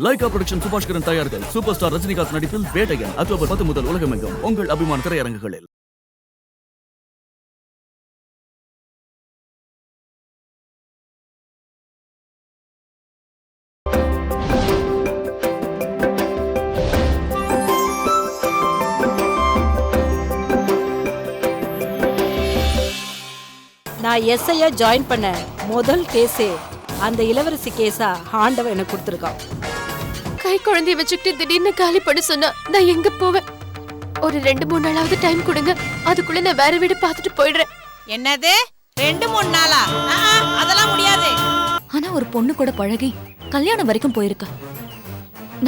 Lyca production Subaskaran தயாரித்தல் super star Rajinikanth நடிப்பில் Vettaiyan October 10 முதல் உலகமெங்கும் உங்கள் அபிமான திரையரங்குகளில். நான் எஸ்ஐயா ஜாயின் பண்ண முதல் கேஸே அந்த இளவரசி கேஸா ஆண்டவன் எனக்கு கொடுத்துருக்கான். கை குழந்தைய வச்சுக்கிட்டு திடீர்னு காலி பண்ண சொன்னா நான் எங்க போவேன்? ஒரு 2-3 நாளாவது டைம் கொடுங்க, அதுக்குள்ள நான் வேற வீடு பார்த்துட்டு போயிடுறேன். என்னது 2-3 நாளா? அதெல்லாம் முடியாது. ஆனா ஒரு பொண்ணு கூட பழகி கல்யாணம் வரைக்கும் போயிருக்க.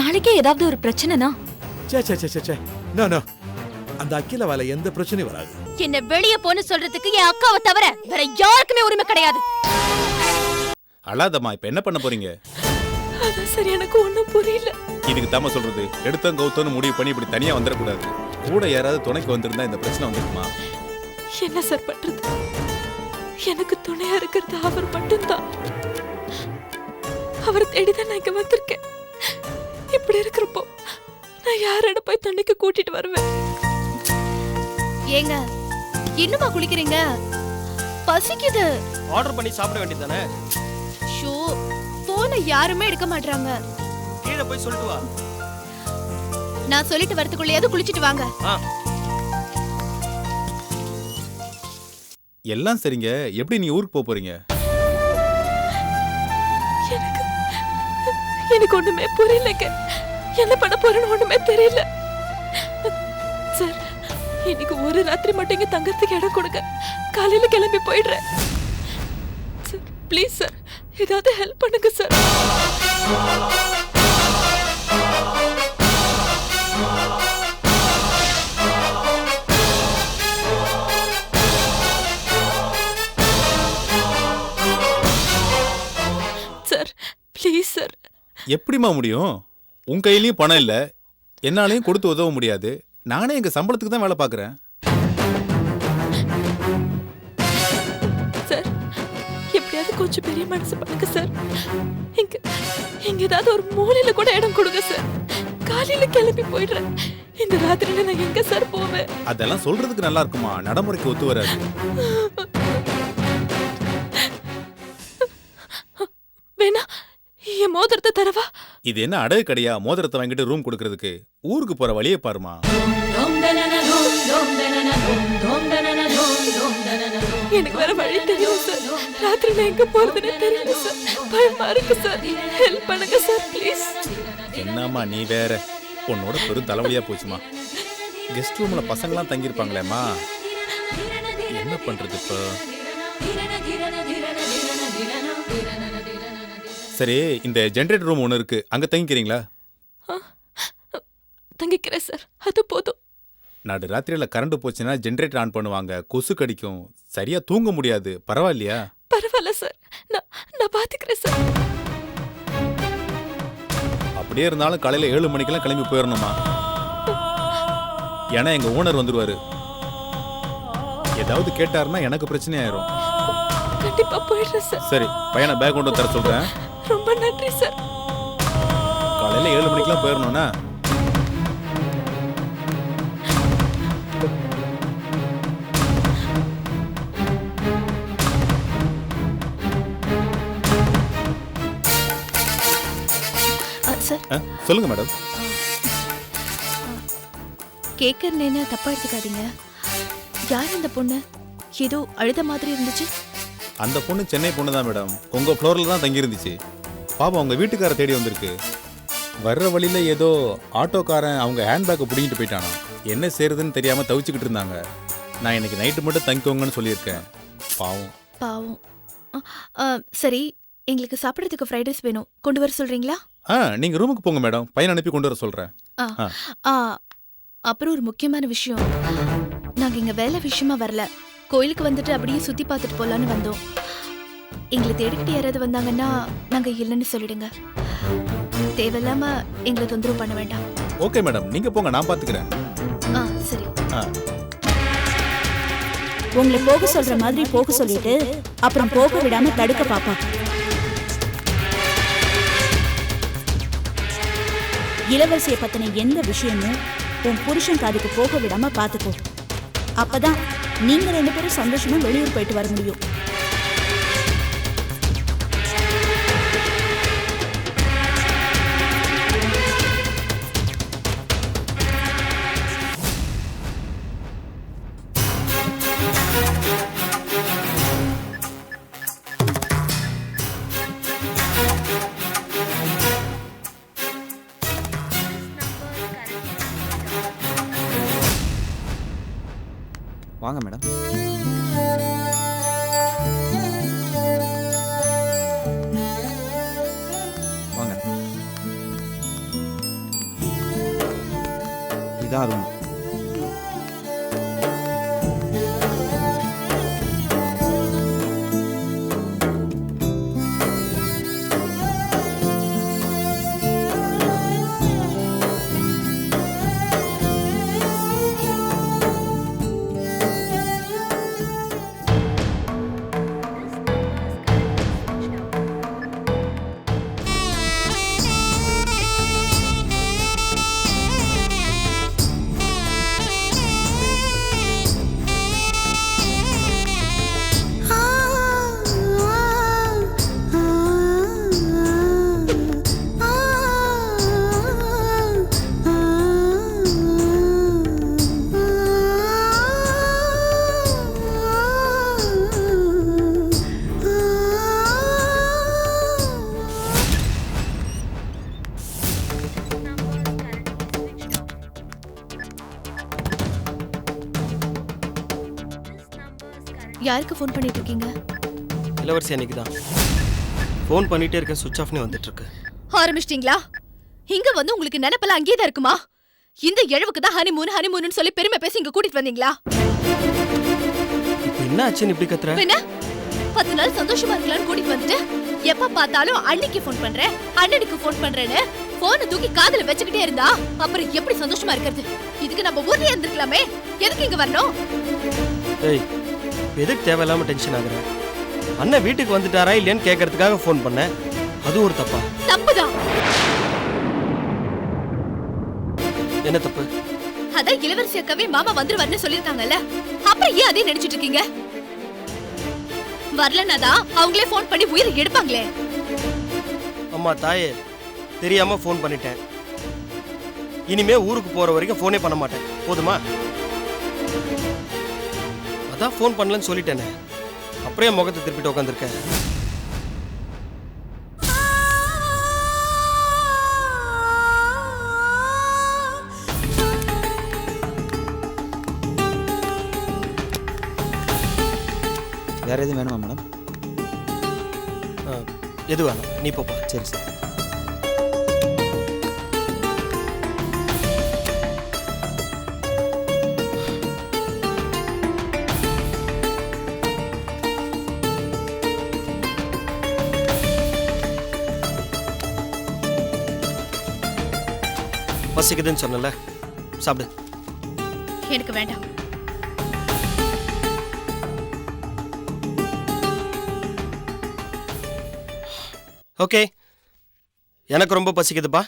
நாளைக்கே ஏதாவது ஒரு பிரச்சனைனா அந்த அகிலவால எந்த பிரச்சனையும் வராது. என்ன வெளிய போன்னு சொல்றதுக்கு என் அக்காவை தவிர வேற யாருக்குமே உரிமை கிடையாது. அழாதம்மா, இப்ப என்ன பண்ண போறீங்க? அதான் சரி, எனக்கு ஒண்ணும் புரியல. இதுக்கு தாம சொல்றது, எடுத்தோம் கவுத்தோன்னு முடிவு பண்ணி இப்படி தனியா வந்துடக்கூடாது. கூட யாராவது துணைக்கு வந்திருந்தா இந்த பிரச்சனை வந்துருக்குமா? என்ன சார் பண்றது? எனக்கு துணையா இருக்கிறது அவர் மட்டும்தான். அவரை தேடிதான் நான் இங்க வந்திருக்கேன். இப்படி இருக்கிறப்போ நான் யாரோட போய் தண்ணிக்கு கூட்டிட்டு வருவேன்? ஏங்க இன்னுமா குளிக்கிறீங்க? பசிக்குது. ஆர்டர் பண்ணி சாப்பிட வேண்டியதானே? ஷோ, போனை யாருமே எடுக்க மாட்டாங்க. கீழே போய் சொல்லிட்டு வா. நான் சொல்லிட்டு வரதுக்குள்ளேயாவது குளிச்சிட்டு வாங்க. எல்லாம் சரிங்க. எப்படி நீ ஊருக்கு போறீங்க? எனக்கு ஒண்ணுமே புரியலங்க. என்ன பண்ண போறேன்னு ஒண்ணுமே தெரியல. சார், இன்னைக்கு ஒரு ராத்திரி மட்டும் இங்க தங்கறதுக்கு இடம் கொடுங்க. காலையில கிளம்பி போயிடுறேன். சார் ப்ளீஸ் சார், ஏதாவது ஹெல்ப் பண்ணுங்க சார். Sir please sir. எப்படிமா முடியும்? உன் கையிலயும் பணம் இல்ல, என்னாலையும் கொடுத்து உதவ முடியாது. நானே எங்க சம்பளத்துக்கு தான் வேலை பாக்குறேன். சார், எப்படியாவது கொஞ்சம் பெரிய மனசு பண்ணுங்க சார். இங்க ஏதாவது ஒரு மூலையில கூட இடம் கொடுங்க சார். காலையில கிளம்பி போயிடுறேன். இந்த ராத்திரியில நான் எங்க சார் போவேன்? அதெல்லாம் சொல்றதுக்கு நல்லா இருக்குமா? நடைமுறைக்கு ஒத்து வராது. வேணா என் மோதிரத்தை தரவா? இது என்ன அடகு கடையா மோதிரத்தை வாங்கிட்டு ரூம் கொடுக்கறதுக்கு? ஊருக்கு போற வழியே பாருமா. எனக்கு வேற வழி தெரியும் சார். ராத்திரில எங்க போறதுன்னு தெரியல சார். பயமா இருக்கு சார். ஹெல்ப் பண்ணுங்க சார் ப்ளீஸ். என்னம்மா நீ வேற, உன்னோட பெரும் தலைவலியா போச்சுமா. கெஸ்ட் ரூம்ல பசங்களாம் தங்கியிருப்பாங்களேம்மா, என்ன பண்றது இப்போ? சரி, இந்த ஜெனரேட்டர் ரூம் ஒன்று இருக்கு, அங்க தங்கிக்கிறீங்களா? தங்கிக்கிறேன் சார், அது போதும். நடு ராத்திரியில கரண்ட் போச்சுன்னா ஜெனரேட்டர் ஆன் பண்ணுவாங்க, கொசு கடிக்கும், சரியா தூங்க முடியாது. பரவாயில்லையா? பரவாயில்ல சார், நான் பாத்துக்கிறேன் சார். அப்படியே இருந்தாலும் காலையில 7 மணிக்கெல்லாம் கிளம்பி போயிடணுமா? ஏன்னா எங்க ஓனர் வந்துருவாரு. ஏதாவது கேட்டாருன்னா எனக்கு பிரச்சனை ஆயிரும். கண்டிப்பா போயிடுறேன் சார். சரி, பையனை பேக் கொண்டு தர சொல்றேன். ரொம்ப நன்றி சார். காலையில 7 மணிக்கெல்லாம் போயிடணும்னா? சொல்லுங்க மேடம். கேட்கறேன்னு தப்பா எடுத்துக்காதீங்க. யார் இந்த பொண்ணு? ஏதோ அழுத மாதிரி இருந்துச்சு. அந்த பொண்ணு சென்னை பொண்ணு தான் மேடம். உங்க ஃப்ளோர்ல தான் தங்கி இருந்துச்சு. பாப்பா உங்க வீட்டுக்கார தேடி வந்திருக்கு. வர்ற வழியில ஏதோ ஆட்டோக்காரன் அவங்க ஹேண்ட்பேக்கை பிடிங்கிட்டு போயிட்டானா. என்ன செய்யறதுன்னு தெரியாம தவிச்சுக்கிட்டு இருந்தாங்க. நான் இன்னைக்கு நைட்டு மட்டும் தங்கிக்கோங்கன்னு சொல்லியிருக்கேன். பாவம் பாவம். சரி, எங்களுக்கு சாப்பிட்றதுக்கு ஃப்ரைட் ரைஸ் வேணும், கொண்டு வர சொல்றீங்களா? நீங்க ரூமுக்கு போங்க மேடம், பையனை அனுப்பி கொண்டு வர சொல்றேன். அப்புறம் ஒரு முக்கியமான விஷயம், நாங்க இங்க வேலை விஷயமா வரல, கோயிலுக்கு வந்துட்டு அப்படியே சுத்தி பார்த்துட்டு போலான்னு வந்தோம். எங்களை தேடிக்கிட்டு யாராவது வந்தாங்கன்னா நாங்க இல்லைன்னு சொல்லிடுங்க. தேவையில்லாம எங்களை தொந்தரவு பண்ண வேண்டாம். ஓகே மேடம், நீங்க போங்க, நான் பாத்துக்கிறேன். சரி. உங்களை போக சொல்ற மாதிரி போக சொல்லிட்டு அப்புறம் போக விடாம தடுக்க பாப்பா. இளவரசியை பத்தின எந்த விஷயமும் உன் புருஷன் காதுக்கு போக விடாம பாத்துக்கோ. அப்பதான் நீங்க 2 பேரும் சந்தோஷமா வெளியூர் போயிட்டு வர முடியும். வாங்க மேடம். வாங்க. இதான் ரூம். யாருக்கு ஃபோன் பண்ணிட்டு இருக்கீங்க? இளவரசி அன்னைக்கு தான் ஃபோன் பண்ணிட்டே இருக்கேன், சுவிட்ச் ஆஃப்னே வந்துட்டு இருக்கு. ஆரம்பிச்சிட்டீங்களா? இங்க வந்து உங்களுக்கு நினைப்பெல்லாம் அங்கேயே தான் இருக்குமா? இந்த இழவுக்கு தான் ஹனிமூன் சொல்லி பெருமை பேசி இங்க கூட்டிட்டு வந்தீங்களா? இப்போ என்ன ஆச்சுன்னு இப்படி கத்துற? என்ன 10 நாள் சந்தோஷமா இருக்கலாம்னு கூட்டிட்டு வந்துட்டு எப்ப பார்த்தாலும் அன்னைக்கு ஃபோன் பண்றேன் அண்ணனுக்கு ஃபோன் பண்றேன்னு போனை தூக்கி காதுல வச்சுக்கிட்டே இருந்தா அப்புறம் எப்படி சந்தோஷமா இருக்கிறது? இதுக்கு நம்ம ஊர்லயே இருந்திருக்கலாமே. எதுக்கு இங்க வரணும்? ஏய், எதுக்கு தேவையில்லாம டென்ஷன் ஆகுற? அண்ணன் வீட்டுக்கு வந்துட்டாரா இல்லையான்னு கேட்கறதுக்காக ஃபோன் பண்ணேன். அது ஒரு தப்பா? தப்புதான். என்ன தப்பு? அதான் இளவரசி அக்காவே மாமா வந்துருவாருன்னு சொல்லிருக்காங்கல்ல, அப்புறம் ஏன் அதே நினைச்சிட்டு இருக்கீங்க? வரலனாதான் அவங்களே ஃபோன் பண்ணி உயிரை எடுப்பாங்களே. அம்மா தாயே, தெரியாம ஃபோன் பண்ணிட்டேன். இனிமே ஊருக்கு போற வரைக்கும் ஃபோனே பண்ண மாட்டேன், போதுமா? அதான் ஃபோன் பண்ணலன்னு சொல்லிட்டேனே, அப்படியே முகத்தை திருப்பிட்டு உட்காந்துருக்கேன். வேற எதுவும் வேணுமா மேடம்? எது வேணும், நீ போப்பா. சரி சார். பசிக்குதுன்னு சொன்னல, சாப்பிடு. எனக்கு வேண்டாம். ஓகே, எனக்கு ரொம்ப பசிக்குதுப்பா.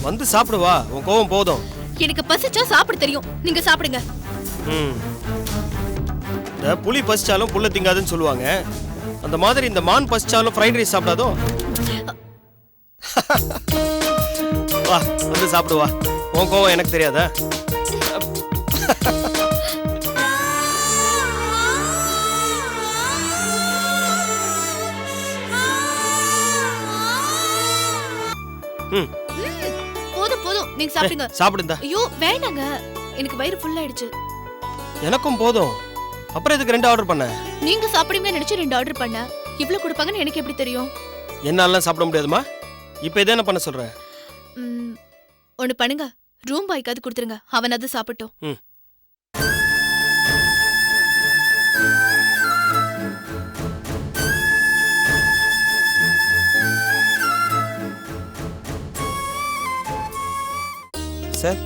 வந்து சாப்பிடுவா, உன் கோவம் போதும். எனக்கு பசிச்சா சாப்பிட தெரியும், நீங்க சாப்பிடுங்க. இந்த புலி பசிச்சாலும் புல்ல திங்காதுன்னு சொல்லுவாங்க. அந்த மாதிரி இந்த மான் பசிச்சாலும் ஃப்ரைட் ரைஸ் சாப்பிடாதோ? வா, வந்து சாப்பிடுவா. உன் கோவம் எனக்கு தெரியாதா? போதும் போதும், நீங்க சாப்பிடுங்க. சாப்பிடுங்க. ஐயோ வேண்டாங்க, எனக்கு வயிறு ஃபுல் ஆயிடுச்சு. எனக்கும் போதும். அப்புறம் இதுக்கு 2 ஆர்டர் பண்ண? நீங்க சாப்பிடுவீங்கன்னு நினைச்சு 2 ஆர்டர் பண்ண. இவ்ளோ கொடுப்பாங்கன்னு எனக்கு எப்படி தெரியும்? என்னாலாம் சாப்பிட முடியாதுமா. இப்போ இதை என்ன பண்ண சொல்ற? ஒன்னு பண்ணுங்க, ரூம் பாய்க்காவது கொடுத்துருங்க, அவன் அது சாப்பிட்டோம். ம். சார்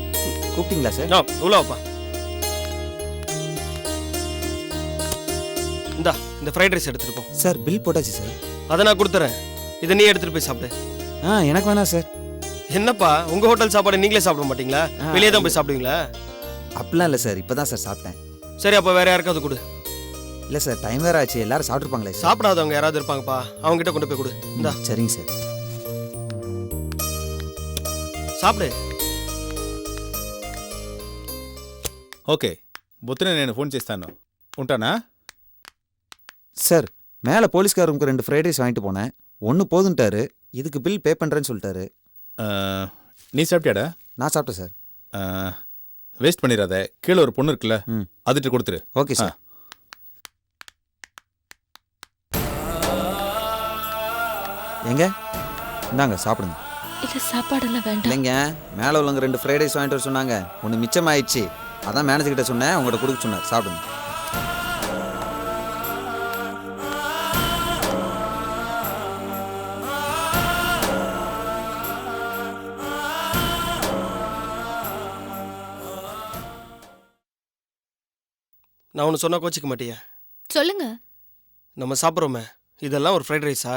கூப்பிட்டீங்களா சார்? உள்ள வாப்பா. இந்தா இந்த ஃப்ரைட் ரைஸ் எடுத்துட்டு போ. சார் பில் போட்டாச்சு சார். அதை நான் கொடுத்துறேன், இதை நீ எடுத்துட்டு போய் சாப்பிடு. எனக்கு வேணாம் சார். என்னப்பா உங்க ஹோட்டல் சாப்பாடு நீங்களே சாப்பிட மாட்டீங்களா? வெளியே தான் போய் சாப்பிடுவீங்களா? அப்படிலாம் இல்லை சார், இப்போ தான் சார் சாப்பிட்டேன். சரி அப்போ வேற யாருக்காவது கொடு. இல்லை சார், டைம் வேறு ஆச்சு, எல்லாரும் சாப்பிட்ருப்பாங்களே சார். சாப்பிடாதவங்க யாராவது இருப்பாங்கப்பா, அவங்க கிட்ட கொண்டு போய் கொடு. இந்தா சரிங்க சார். சாப்பிடு. ఓకే బొత్తున నేను ఫోన్ చేస్తాను, ఉంటానా? சார் மேலே போலீஸ்கார் ரூமுக்கு 2 ஃப்ரைட் ரைஸ் வாங்கிட்டு போனேன், 1 போதுன்ட்டாரு. இதுக்கு பில் பே பண்ணுறேன்னு சொல்லிட்டாரு. நீ சாப்பிட்டியாடா? நான் சாப்பிட்டேன் சார். வேஸ்ட் பண்ணிடாத, கீழே ஒரு பொண்ணு இருக்குல்ல, ம். அதுட்டு கொடுத்துரு. Okay sir. எங்க இந்தாங்க சாப்பிடுங்க. இல்ல சாப்பாடெல்லாம் வேண்டாம். இல்லைங்க, மேலே உள்ளவங்க 2 ஃப்ரைட் ரைஸ் வாங்கிட்டு வர சொன்னாங்க, 1 மிச்சமாயிடுச்சு. அதான் மேனேஜர் கிட்ட சொன்னேன், உங்கள்கிட்ட கொடுக்க சொன்னார். சாப்பிடுங்க. நான் ஒன்று சொன்னா கோச்சிக்க மாட்டியா? சொல்லுங்க. நம்ம சாப்பிட்றோமே இதெல்லாம் ஒரு ஃப்ரைட் ரைஸா?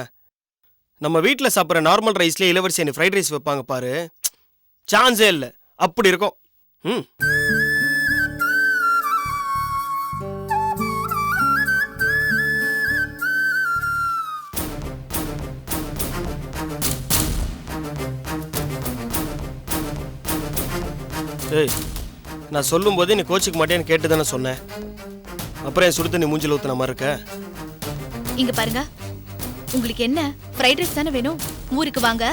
நம்ம வீட்டில் சாப்பிட்ற நார்மல் ரைஸ்லேயே இளவரசி என்ன ஃப்ரைட் ரைஸ் வைப்பாங்க பாரு, சான்ஸே இல்லை, அப்படி இருக்கும். ம். ஏய், நான் சொல்லும் போதே நீ கோச்சிக்க மாட்டேன்னு கேட்டு தானே சொன்னேன். அப்புறம் என் சுடுத்த நீ மூஞ்சில் ஊத்துன மாதிரி இருக்க. இங்க பாருங்க, உங்களுக்கு என்ன ஃப்ரைட் ரைஸ் தானே வேணும்? ஊருக்கு வாங்க,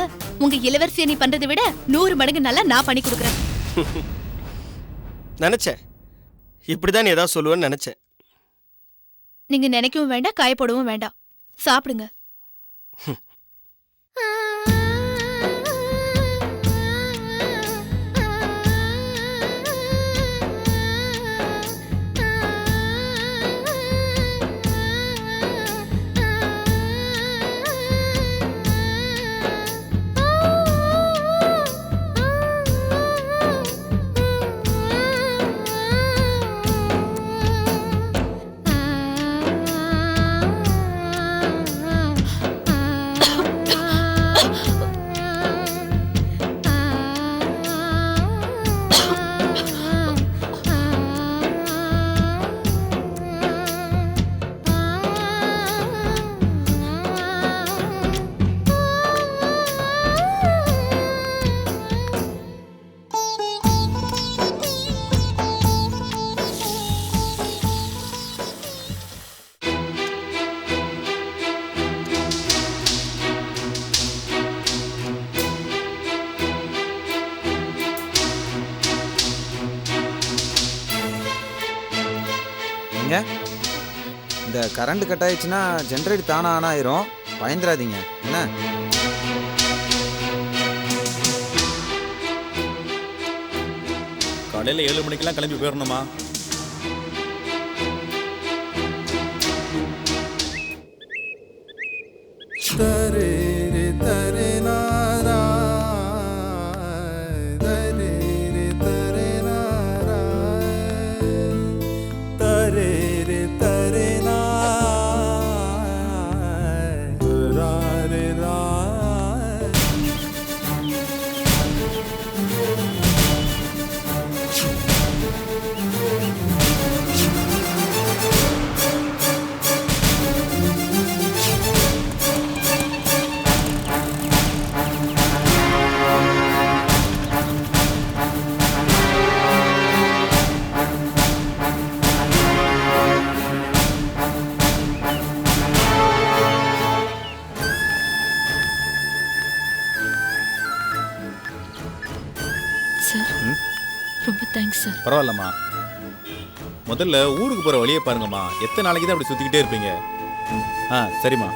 உங்க இளவரசியை நீ பண்றதை விட 100 மடங்கு நல்லா நான் பண்ணி கொடுக்குறேன். நினைச்சேன் இப்படிதான் நீ ஏதாவது சொல்லுவேன்னு நினைச்சேன். நீங்க நினைக்கவும் வேண்டாம், காயப்படவும் வேண்டாம், சாப்பிடுங்க. இந்த கரண்ட் கட் ஆயிடுச்சுன்னா ஜென்ரேட் தானா ஆன் ஆயிரும், பயந்துராதீங்க என்ன. காலையில் 7 மணிக்கெல்லாம் கிளம்பி போயிடணுமா? ரொம்ப தேங்க்ஸ் சார். பரவாயில்லம்மா, முதல்ல ஊருக்கு போகிற வழியே பாருங்கம்மா, எத்தனை நாளைக்கு தான் அப்படி சுற்றிக்கிட்டே இருப்பீங்க? சரிம்மா.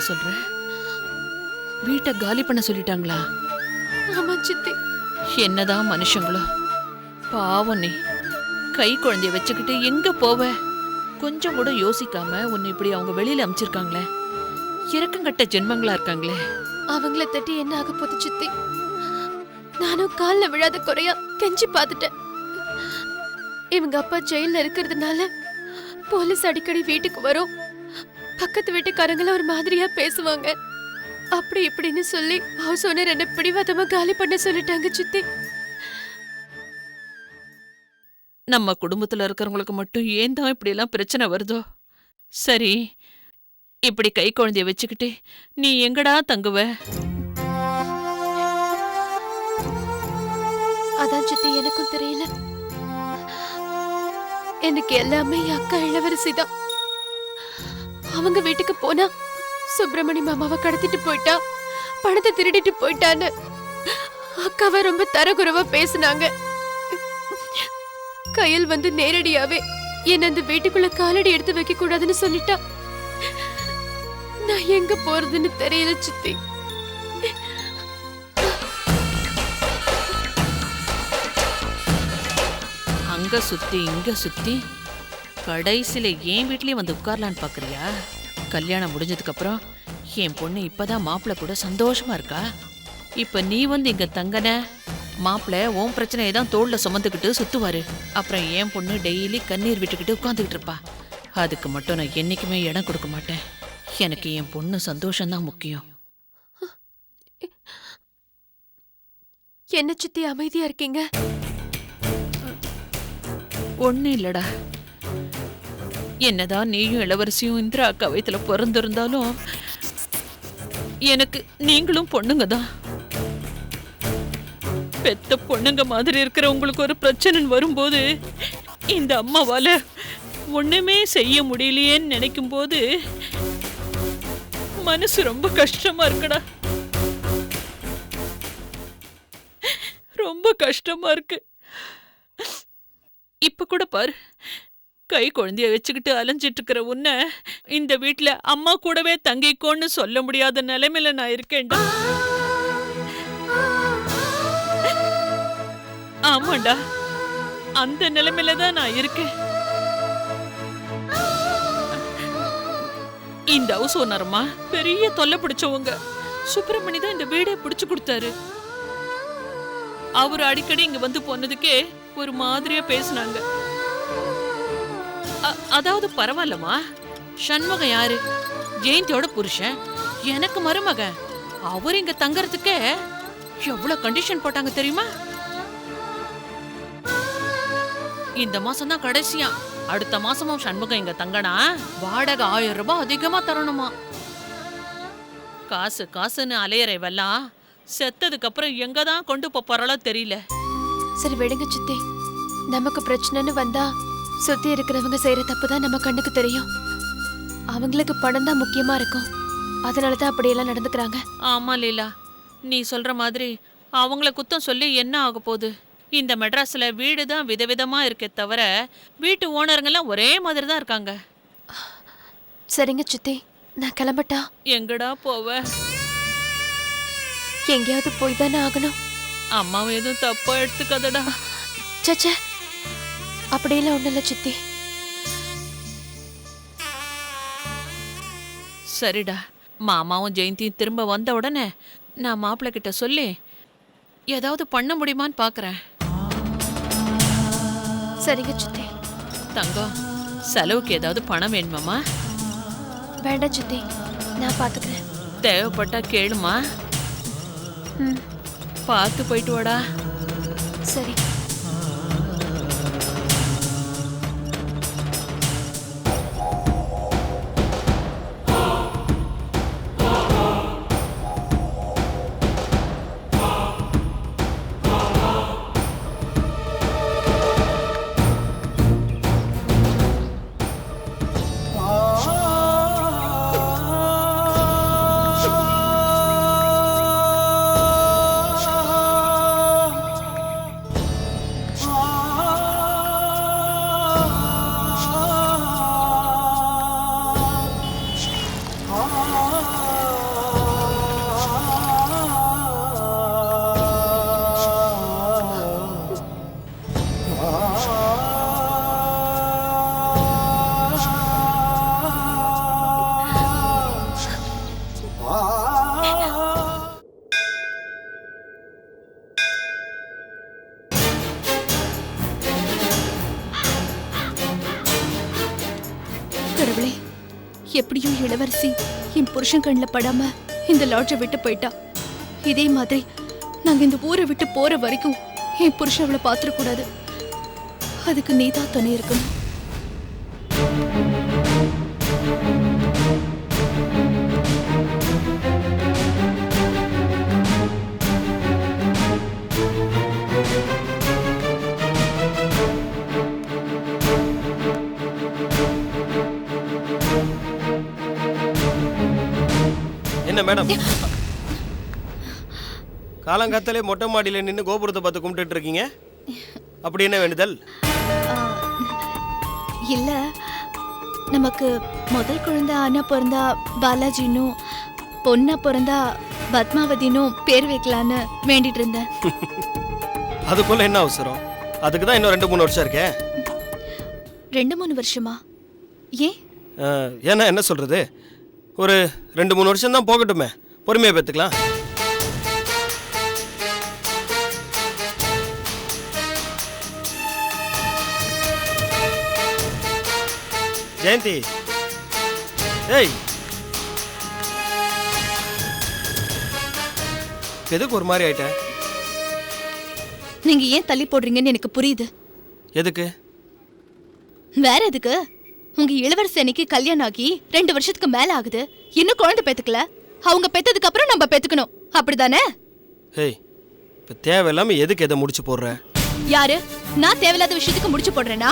சொல்ற? வீட்டை காலி பண்ண சொல்லிட்டாங்களா? ஆமா சித்தி. என்னதான் மனுஷங்களோ, பாவம் நீ கை குழந்தைய வச்சுக்கிட்டு எங்க போவ? கொஞ்சம் கூட யோசிக்காம உன்னை இப்படி அவங்க வெளியில அமிச்சிருக்காங்களே. இறக்கங்கட்ட ஜென்மங்களா இருக்காங்களே. அவங்கள தட்டி என்ன ஆக போகுது சித்தி? நானும் கால்ல விழாத குறையா கெஞ்சி பார்த்துட்டேன். இவங்க அப்பா ஜெயில இருக்கிறதுனால போலீஸ் அடிக்கடி வீட்டுக்கு வரும். பக்கத்து வீட்டுக்காரங்கள ஒரு மாதிரியா பேசுவாங்க. அப்படி இப்படின்னு சொல்லி ஹவுஸ் ஓனர் என்ன பிடிவாதமா காலி பண்ண சொல்லிட்டாங்க சித்தி. நம்ம குடும்பத்துல இருக்கிறவங்களுக்கு மட்டும் ஏன் தான் இப்படி எல்லாம் பிரச்சனை வருதோ? சரி, இப்படி கை குழந்தைய வச்சுக்கிட்டு நீ எங்கடா தங்குவ? அதான் சித்தி எனக்கும் தெரியல. எனக்கு எல்லாமே என் அக்கா இளவரசி தான். அவங்க வீட்டுக்கு போனா சுப்பிரமணி மாமாவை கடத்திட்டு போயிட்டா, பணத்தை திருடிட்டு போயிட்டான்னு அக்காவை ரொம்ப தரகுறவா பேசினாங்க. கையில் வந்து நேரடியாவே என்ன அந்த வீட்டுக்குள்ள காலடி எடுத்து வைக்க கூடாதுன்னு சொல்லிட்டா. நான் எங்க போறதுன்னு தெரியல சித்தி. அங்க சுத்தி இங்க சுத்தி கடைசியில என் வீட்லயே வந்து உட்காரலான்னு பாக்குறியா? கல்யாணம் முடிஞ்சதுக்கு அப்புறம் என் பொண்ணு இப்பதான் மாப்பிள்ள கூட சந்தோஷமா இருக்கா. இப்ப நீ வந்து இங்க தங்கன, மாப்பிள்ள உன் பிரச்சனையை தான் தோல்ல சுமந்துக்கிட்டு சுத்துவாரு. அப்புறம் என் பொண்ணு டெய்லி கண்ணீர் விட்டுக்கிட்டு உட்காந்துக்கிட்டு இருப்பா. அதுக்கு மட்டும் நான் என்னைக்குமே இடம் கொடுக்க மாட்டேன். எனக்கு என் பொண்ணு சந்தோஷம்தான் முக்கியம். என்ன சித்தி அமைதியா இருக்கீங்க? ஒண்ணு இல்லடா. என்னதான் நீயும் இளவரசியும் இந்திரா அக்கா வயித்துல பிறந்திருந்தாலும் எனக்கு நீங்களும் பொண்ணுங்க தான். பெத்த பொண்ணுங்க மாதிரி இருக்கிற உங்களுக்கு ஒரு பிரச்சனை வரும்போது இந்த அம்மாவால ஒண்ணுமே செய்ய முடியலையேன்னு நினைக்கும் போது மனசு ரொம்ப கஷ்டமா இருக்குடா. ரொம்ப கஷ்டமா இருக்கு. இப்ப கூட பாரு, கை குழந்தைய வச்சுக்கிட்டு அலைஞ்சிட்டு இருக்கிற உன்னை இந்த வீட்டுல அம்மா கூடவே தங்கிக்கோன்னு சொல்ல முடியாத நிலைமையில நான் இருக்கேன்டா. ஆமாண்டா, அந்த நிலைமையில தான் நான் இருக்கேன். இந்த ஹவுஸ் ஓனர்மா பெரிய தொல்லை பிடிச்சவங்க. சுப்பிரமணி தான் இந்த வீடே பிடிச்சு கொடுத்தாரு. அவர் அடிக்கடி இங்க வந்து போனதுக்கே ஒரு மாதிரியா பேசினாங்க. அதாவது பரவாயில்லம்மா, சண்முகம் யாரு? ஜெயந்தியோட புருஷன், எனக்கு மருமகன். அவர் இங்க தங்கறதுக்கே எவ்வளவு கண்டிஷன் போட்டாங்க தெரியுமா? இந்த மாசம் தான் கடைசியா. அடுத்த மாசமும் சண்முகம் இங்க தங்கனா வாடகை 1000 ரூபாய் அதிகமா தரணுமா. காசு காசுன்னு அலையறைவெல்லாம் செத்ததுக்கு அப்புறம் எங்கதான் கொண்டு போறாளோ தெரியல. சரி விடுங்க சித்தி. நமக்கு பிரச்சனைன்னு வந்தா சுத்தி இருக்கிறவங்க செய்யற தப்பு தான் நம்ம கண்ணுக்கு தெரியும். அவங்களுக்கு பணம் தான் முக்கியமா இருக்கும். அதனாலதான் அப்படியெல்லாம் நடந்துக்கிறாங்க. ஆமா லீலா, நீ சொல்ற மாதிரி அவங்கள குத்தம் சொல்லி என்ன ஆக போகுது? இந்த மெட்ராஸ்ல வீடு தான் விதவிதமா இருக்கே தவிர வீட்டு ஓனருங்கெல்லாம் ஒரே மாதிரி தான் இருக்காங்க. சரிங்க சித்தி, நான் கிளம்பட்டா? எங்கடா போவ? எங்கேயாவது போய் தானே ஆகணும். அம்மாவை எதுவும் தப்பா எடுத்துக்காதடா. சச்சே, அப்படியெல்லாம் ஒண்ணு இல்ல சித்தி. சரிடா, மாமாவும் ஜெயந்தியும் திரும்ப வந்த உடனே நான் மாப்பிள்ளை கிட்ட சொல்லி ஏதாவது பண்ண முடியுமான்னு பாக்குறேன். சரிங்க சித்தி. தங்கம், செலவுக்கு ஏதாவது பணம் வேணுமாமா? வேண்டாம் சித்தி, நான் பாத்துக்கிறேன். தேவைப்பட்டா கேளுமா. பார்த்து போயிட்டு வாடா. சரி. எப்படியும் இளவரசி என் புருஷன் கண்ணில் படாம இந்த லாட்ஜை விட்டு போயிட்டா. இதே மாதிரி நாங்க இந்த ஊரை விட்டு போற வரைக்கும் என் புருஷன் அவளை பாத்துடக்கூடாது. அதுக்கு நீதான் துணை இருக்கணும். என்ன மேடம், காலங்காத்தாலே மொட்டை மாடியில நின்று கோபுரத்தை பார்த்து கும்பிட்டுட்டு இருக்கீங்க? அப்படி என்ன வேண்டுதல்? இல்ல, நமக்கு முதல் குழந்தை ஆனா பிறந்தா பாலாஜினும் பொண்ணா பிறந்தா பத்மாவதினும் பேர் வைக்கலான்னு வேண்டிட்டு இருந்தேன். அதுக்குள்ள என்ன அவசரம்? அதுக்கு தான் இன்னும் 2-3 வருஷம் இருக்கே. 2-3 வருஷமா? ஏன்? ஏன்னா என்ன சொல்றது, ஒரு 2-3 வருஷம் தான் போகட்டுமே, பொறுமையா பார்த்துக்கலாம். ஜெயந்தி, ஏய், எதுக்கு ஒரு மாதிரி ஆயிட்ட? நீங்க ஏன் தள்ளி போடுறீங்கன்னு எனக்கு புரியுது. எதுக்கு? வேற எதுக்கு? உங்க இளவரசி அன்னைக்கு கல்யாணம் ஆகி 2 வருஷத்துக்கு மேல ஆகுது, இன்னும் குழந்தை பெத்துக்கல. அவங்க பெத்ததுக்கு அப்புறம் நம்ம பெத்துக்கணும், அப்படிதானே? ஏய், இப்ப தேவையில்லாம எதுக்கு எதை முடிச்சு போடுற? யாரு? நான் தேவையில்லாத விஷயத்துக்கு முடிச்சு போடுறேனா?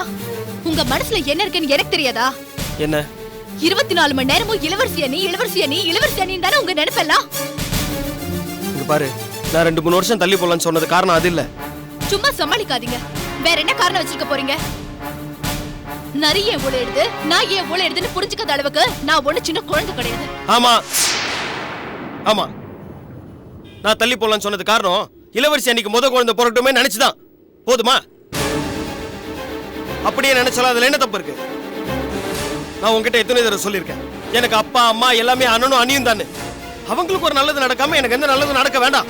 உங்க மனசுல என்ன இருக்குன்னு எனக்கு தெரியாதா? என்ன? 24 மணி நேரமும் இளவரசி அணி இளவரசி அணி இளவரசி அணின்னு தானே உங்க நினைப்பெல்லாம். இங்க பாரு, நான் 2-3 வருஷம் தள்ளி போலான்னு சொன்னது காரணம் அது இல்ல. சும்மா சமாளிக்காதீங்க. வேற என்ன காரணம் வச்சிருக்க போறீங்க? நிறைய ஊழெடுது, நான் ஏன் ஊழெடுதுன்னு புரிஞ்சுக்காத அளவுக்கு நான் ஒண்ணு சின்ன குழந்தை கிடையாது. ஆமா ஆமா, நான் தள்ளி போலான்னு சொன்னது காரணம் இளவரசி அன்னைக்கு முத குழந்தை பிறக்கட்டுமே நினைச்சுதான். போதுமா? அப்படியே நினைச்சாலும் அதுல என்ன தப்பு இருக்கு? நான் உங்ககிட்ட எத்தனை தடவை சொல்லியிருக்கேன், எனக்கு அப்பா அம்மா எல்லாமே அண்ணனும் அண்ணியும் தானே. அவங்களுக்கு ஒரு நல்லது நடக்காம எனக்கு எந்த நல்லதும் நடக்க வேண்டாம்.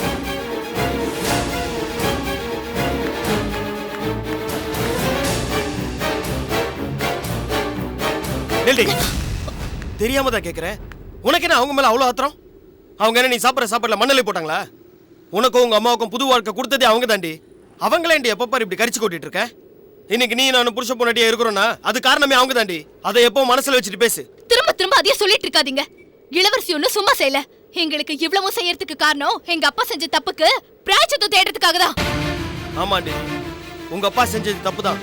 தெரியாம தான் கேக்குறேன். உனக்கு என்ன அவங்க மேல அவ்வளவு ஆத்திரம்? அவங்க என்ன நீ சாப்பிட்ற சாப்பாடுல மண்ணலை போட்டாங்களா? உனக்கும் உங்க அம்மாவுக்கும் புது வாழ்க்கை கொடுத்ததே அவங்க தாண்டி. அவங்களே எப்ப பாரு இப்படி கரிச்சு கொட்டிட்டு இருக்க? இன்னைக்கு நீ நானும் புருஷ பொண்டாட்டியா இருக்கிறோம்னா அது காரணமே அவங்க தாண்டி. அதை எப்போ மனசுல வச்சுட்டு பேசு. திரும்ப திரும்ப அதையே சொல்லிட்டு இருக்காதீங்க. இளவரசி ஒன்னும் சும்மா செய்யல. எங்களுக்கு இவ்வளவு செய்யறதுக்கு காரணம் எங்க அப்பா செஞ்ச தப்புக்கு பிராயச்சித்தம் தேடுறதுக்காக தான். ஆமாண்டி, உங்க அப்பா செஞ்சது தப்பு தான்.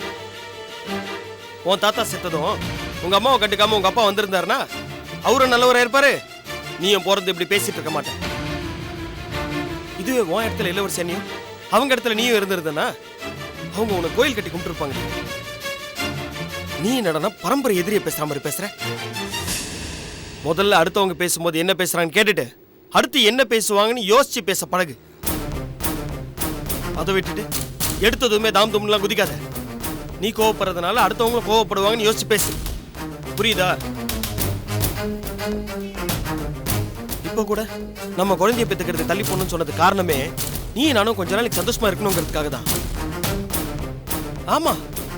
உன் தாத்தா செத்ததும் உங்க அம்மாவை கண்டுக்காம உங்க அப்பா வந்திருந்தாருன்னா அவரும் நல்லவரா இருப்பாரு, நீயும் பிறந்து இப்படி பேசிட்டு இருக்க மாட்டேன். இதுவே உன் இடத்துல இளவரசி அண்ணியும் அவங்க இடத்துல நீயும் இருந்திருந்தனா அவங்க உனக்கு கோயில் கட்டி கும்பிட்டு இருப்பாங்க. நீ என்னடா பரம்பரை எதிரியை பேசுற மாதிரி பேசுற? முதல்ல அடுத்தவங்க பேசும்போது என்ன பேசுறான்னு கேட்டுட்டு அடுத்து என்ன பேசுவாங்கன்னு யோசிச்சு பேச பழகு. அதை விட்டுட்டு எடுத்ததுமே தாம் தும்லாம் குதிக்காத. நீ கோவப்படுறதுனால அடுத்தவங்களும் கோவப்படுவாங்கன்னு யோசிச்சு பேசு. புரியுதா? இப்ப கூட நம்ம குழந்தைய பெத்துக்கிறது தள்ளி போகணும்னு சொன்னது காரணமே நீ நானும் கொஞ்ச நாளைக்கு சந்தோஷமா இருக்கணுங்கிறதுக்காக தான். ஆமா,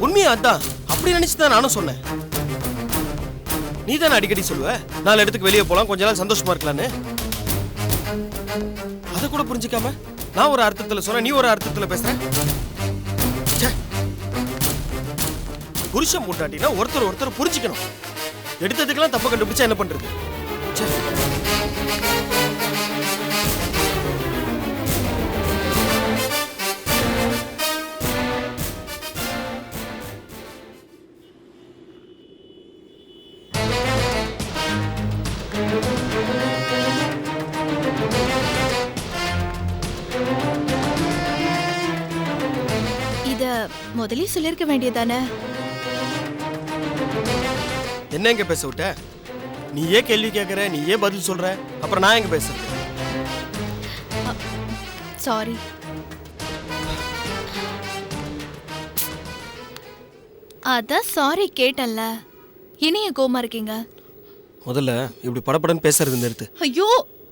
உண்மையா அதான். அப்படி நினைச்சுதான் நானும் சொன்னேன். நீ தானே அடிக்கடி சொல்லுவ 4 இடத்துக்கு வெளியே போலாம், கொஞ்ச நாள் சந்தோஷமா இருக்கலான்னு. அதை கூட புரிஞ்சுக்காம நான் ஒரு அர்த்தத்துல சொன்ன, நீ ஒரு அர்த்தத்துல பேசுற. புருஷன் முட்டாட்டினா ஒருத்தர் புரிஞ்சுக்கணும். எடுத்ததுக்கெல்லாம் தப்பு கண்டுபிடிச்சா என்ன பண்றது? இத முதலே சொல்லிருக்க வேண்டியதானே? என்ன எங்க பேச விட்ட? நீயே கேள்வி கேட்கற, நீயே பதில் சொல்ற, அப்புறம் நான் எங்க பேசுறது? சாரி. அதான் சாரி கேட்டல்ல, இனிய கோமா இருக்கீங்க. முதல்ல இப்படி படப்படன்னு பேசுறது நிறுத்து. ஐயோ,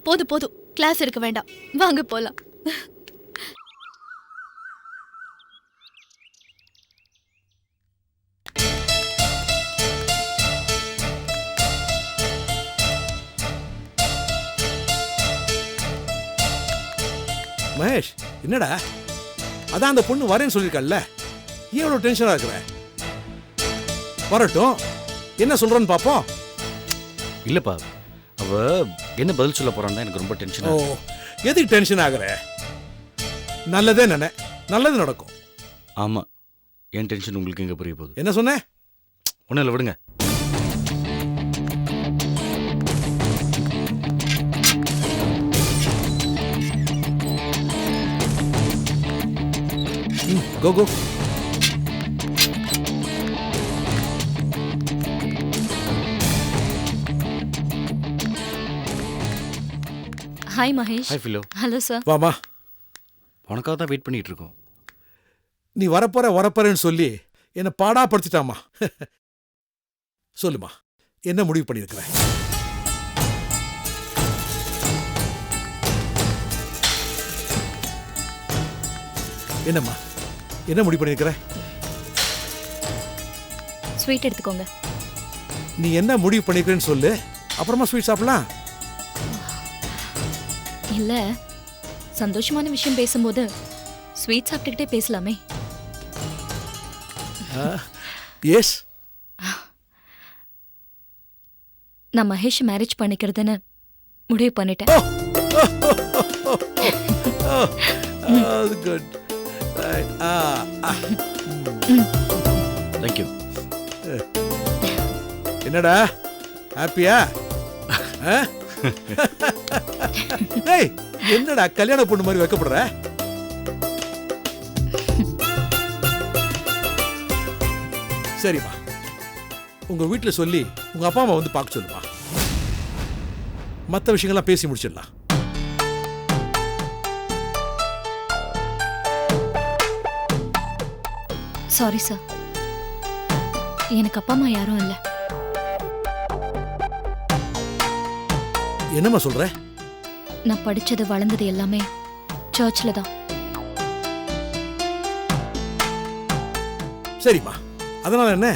போதும் போதும், கிளாஸ் எடுக்க வேண்டாம், வாங்க போலாம். மகேஷ் என்னடா அதான் அந்த பொண்ணு வரேன்னு சொல்லியிருக்கல்ல, ஏன் இவ்வளவு டென்ஷனா இருக்கிற? வரட்டும், என்ன சொல்றன்னு பாப்போம். இல்லப்பா, அவ என்ன பதில் சொல்ல போறான்னு எனக்கு ரொம்ப டென்ஷன். ஓ, எதுக்கு டென்ஷன் ஆகுற? நல்லதே நினை, நல்லது நடக்கும். ஆமா, என் டென்ஷன் உங்களுக்கு எங்க புரிய போகுது? என்ன சொன்ன? ஒன்றும் இல்லை, விடுங்க. கோ கோ. ஹாய் மகேஷ். ஹாய் ஃபிலோ. Hello sir. வாமா. உனக்காக தான் வெயிட் பண்ணிட்டு இருக்கோம். நீ வரப்போறேன்னு சொல்லி என்ன பாடாப்படுத்திட்டாமா. சொல்லுமா, என்ன முடிவு பண்ணியிருக்கிற? என்னம்மா, என்ன முடிவு பண்ணியிருக்கிற? ஸ்வீட் எடுத்துக்கோங்க. நீ என்ன முடிவு பண்ணியிருக்கிறேன்னு சொல்லு, அப்புறமா ஸ்வீட் சாப்பிடலாம். இல்ல, சந்தோஷமான விஷயம் பேசும்போது ஸ்வீட் சாப்பிட்டுக்கிட்டே பேசலாமே. எஸ், நான் மகேஷ் மேரேஜ் பண்ணிக்கிறதுன்னு முடிவு பண்ணிட்டேன். குட். தேங்க்யூ. என்னடா ஹாப்பியா? டேய், என்னடா கல்யாண பொண்ணு மாதிரி வைக்கப்படுற? சரிம்மா, உங்க வீட்டுல சொல்லி உங்க அப்பா அம்மா வந்து பார்க்க சொல்லுமா. மற்ற விஷயங்கள்லாம் பேசி முடிச்சிடலாம். சாரி சார், எனக்கு அப்பா அம்மா யாரும் இல்லை. என்னம்மா சொல்ற? நான் படிச்சது வளர்ந்தது எல்லாமே சர்ச்சில் தான். சரிம்மா, அதனால என்ன,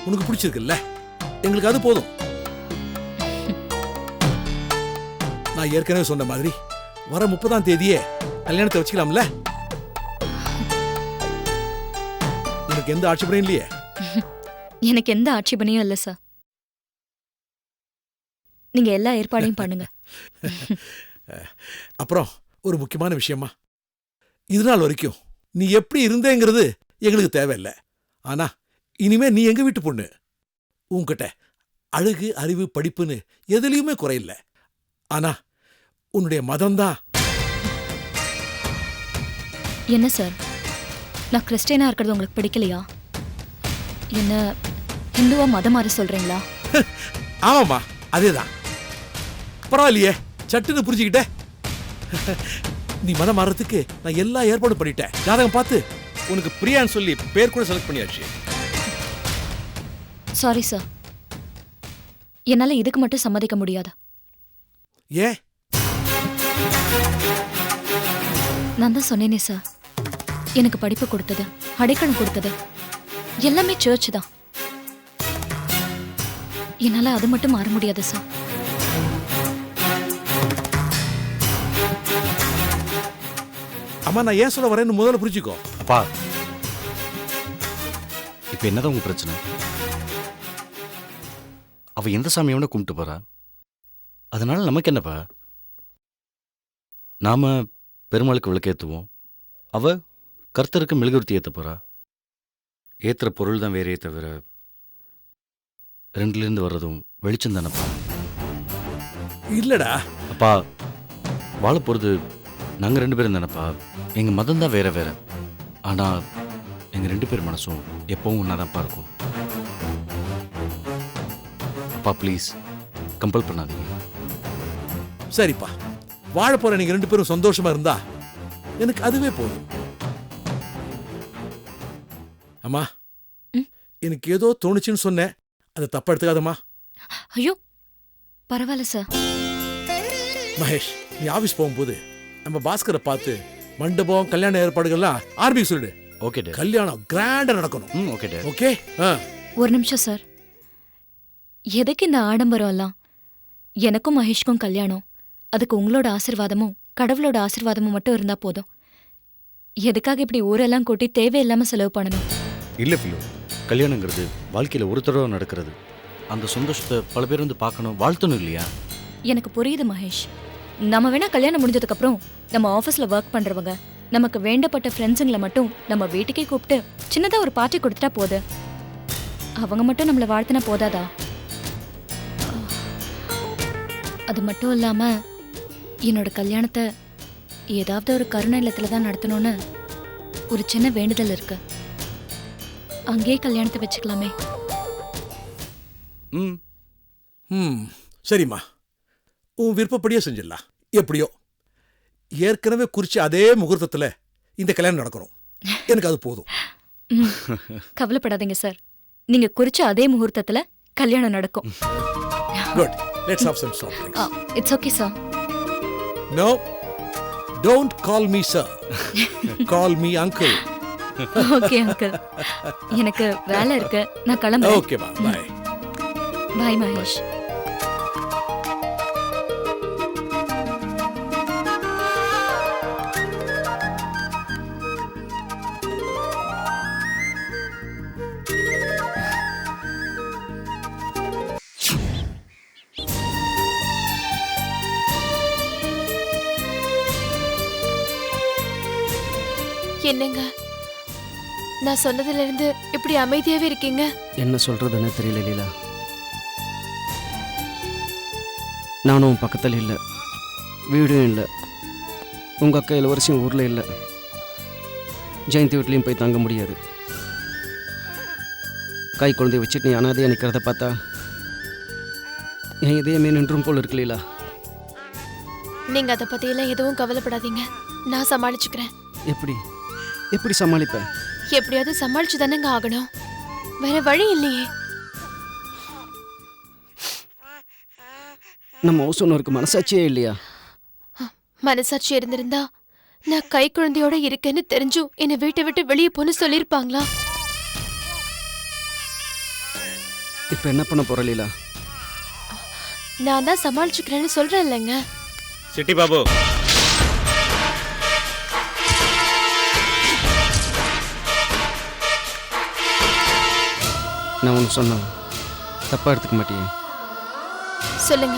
உனக்கு பிடிச்சிருக்குல்ல, எங்களுக்கு அது போதும். நான் ஏற்கனவே சொன்ன மாதிரி வர 30ஆம் தேதியே கல்யாணத்தை வச்சுக்கலாம்ல? உனக்கு எந்த ஆட்சேபனையும் இல்லையே? எனக்கு எந்த ஆட்சேபனையும் இல்லை சார். நீங்க எல்லா ஏற்பாடையும் பண்ணுங்க. அப்புறம் ஒரு முக்கியமான விஷயமா, இது நாள் வரைக்கும் நீ எப்படி இருந்தேங்கிறது எங்களுக்கு தேவையில்லை. ஆனா இனிமே நீ எங்க வீட்டு பொண்ணு. உன்கிட்ட அழகு, அறிவு, படிப்புன்னு எதுலயுமே குறையில்லை. ஆனா உன்னுடைய மதம்தான். என்ன சார், நான் கிறிஸ்டியனா இருக்கிறது உங்களுக்கு பிடிக்கலையா? என்ன ஹிந்துவா மதம் மாறி சொல்றீங்களா? ஆமாம்மா, அதேதான். பரவாயில்லையே, சட்டுன்னு புரிஞ்சுக்கிட்ட. நீ மதம் மாறதுக்கு நான் எல்லா ஏற்பாடும் பண்ணிட்டேன். ஜாதகம் பார்த்து உனக்கு பிரியான்னு சொல்லி பேர் கூட செலக்ட் பண்ணியாச்சு. சாரி சார், என்னால இதுக்கு மட்டும் சம்மதிக்க முடியாது. ஏன்? நான் தான் சொன்னேனே சார், எனக்கு படிப்பு கொடுத்தது, அடைக்கலம் கொடுத்தது எல்லாமே சர்ச் தான். என்னால அது மட்டும் மாற முடியாது சார். அம்மா, நான் ஏன் சொல்ல வரேன்னு முதல்ல புரிஞ்சுக்கோ. அப்பா, இப்ப என்னதான் உங்க பிரச்சனை? அவ எந்த சாமியோட கும்பிட்டு போறா, அதனால நமக்கு என்னப்பா? நாம பெருமாளுக்கு விளக்கேற்றுவோம், அவ கர்த்தருக்கு மெழுகுவர்த்தி ஏற்ற போறா. ஏத்துற பொருள் தான் வேறே தவிர ரெண்டுலேருந்து வர்றதும் வெளிச்சம் தானப்பா. இல்லடா அப்பா, வாழ போறது நாங்க 2 பேரும் தானப்பா. எங்க மதம் தான் வேற வேற, ஆனா எங்க 2 பேர் மனசும் எப்பவும் ஒன்னாதான்ப்பா இருக்கும். அப்பா ப்ளீஸ், கம்பல் பண்ணாதீங்க. சரிப்பா, வாழ போற நீங்க 2 பேரும் சந்தோஷமா இருந்தா எனக்கு அதுவே போதும். அம்மா, எனக்கு ஏதோ தோணுச்சுன்னு சொன்னேன், அதை தப்பா எடுத்துக்காதம்மா. ஐயோ பரவாயில்ல சார். மகேஷ், நீ ஆபீஸ் போகும்போது நம்ம பாஸ்கரை பார்த்து மண்டபம், கல்யாண ஏற்பாடுகள்லாம் ஆரம்பிக்க சொல்லிடு. ஓகே, கல்யாணம் கிராண்டா நடக்கணும். ஓகே. ஓகே. ஒரு நிமிஷம் சார், எதுக்கு இந்த ஆடம்பரம் எல்லாம்? எனக்கும் மகேஷ்க்கும் கல்யாணம், அதுக்கு உங்களோட ஆசீர்வாதமும் கடவுளோட ஆசீர்வாதமும் மட்டும் இருந்தா போதும். எதுக்காக இப்படி ஊரெல்லாம் கூட்டி தேவையில்லாம செலவு பண்ணணும்? இல்லை ஃபிலோ, கல்யாணங்கிறது வாழ்க்கையில் ஒரு தடவை நடக்கிறது. அந்த சந்தோஷத்தை பல பேர் வந்து பார்க்கணும், வாழ்த்தணும் இல்லையா? எனக்கு புரியுது மகேஷ். நம்ம வேணா கல்யாணம் முடிஞ்சதுக்கு அப்புறம் நம்ம ஆஃபீஸ்ல ஒர்க் பண்றவங்க, நமக்கு வேண்டப்பட்ட ஃப்ரெண்ட்ஸுங்களை மட்டும் நம்ம வீட்டுக்கே கூப்பிட்டு சின்னதா ஒரு பார்ட்டி கொடுத்துட்டா போது. அவங்க மட்டும் நம்மளை வாழ்த்தினா போதாதா? அது மட்டும் இல்லாம என்னோட கல்யாணத்தை ஏதாவது ஒரு கருணை இல்லத்துல தான் நடத்தணும்னு ஒரு சின்ன வேண்டுதல் இருக்கு. அங்கேயே கல்யாணத்தை வச்சுக்கலாமே. சரிம்மா, உன் விருப்பப்படியே செஞ்சிடலாம். எப்படியோ ஏற்கனவே குறிச்ச அதே முகூர்த்தத்துல இந்த கல்யாணம் நடக்கணும். எனக்கு அது போதும். கவலைப்படாதீங்க சார், நீங்க குறிச்ச அதே முகூர்த்தத்துல கல்யாணம் நடக்கும். Good, let's have some soft drinks. It's okay sir. No, don't call me sir, call me uncle. Okay uncle, எனக்கு வேலை இருக்கு, நான் கிளம்புறேன். ஓகேமா, பை. பை மகேஷ். என்னங்க, நான் சொன்னதுல இருந்து இப்படி அமைதியாவே இருக்கீங்க? என்ன சொல்றதுன்னு தெரியல லீலா. நானும் பக்கத்தில் இல்லை, வீடும் இல்லை, உங்கள் அக்கா இளவரசியும் ஊரில் இல்லை, ஜெயந்தி வீட்லேயும் போய் தங்க முடியாது. கை குழந்தைய வச்சுட்டு நீ அனாதையாக நிற்கிறத பார்த்தா என் இதயமே நின்றும் போல் இருக்கு லீலா. நீங்க அதை பத்தியெல்லாம் எதுவும் கவலைப்படாதீங்க, நான் சமாளிச்சுக்கிறேன். எப்படி எப்படி சமாளிப்பேன்? எப்படியாவது சமாளிச்சு தானேங்க ஆகணும், வேற வழி இல்லையே. நம்ம ஓசோனருக்கு மனசாட்சியே இல்லையா? மனசாட்சி இருந்திருந்தா நான் கை குழந்தையோட இருக்கேன்னு தெரிஞ்சும் என்னை வீட்டை விட்டு வெளியே போன்னு சொல்லியிருப்பாங்களா? இப்போ என்ன பண்ண போற லீலா? நான் தான் சமாளிச்சுக்கிறேன்னு சொல்றேன் இல்லைங்க. சிட்டி பாபு, நான் ஒன்று சொன்னேன், தப்பாக எடுத்துக்க மாட்டியே? சொல்லுங்க.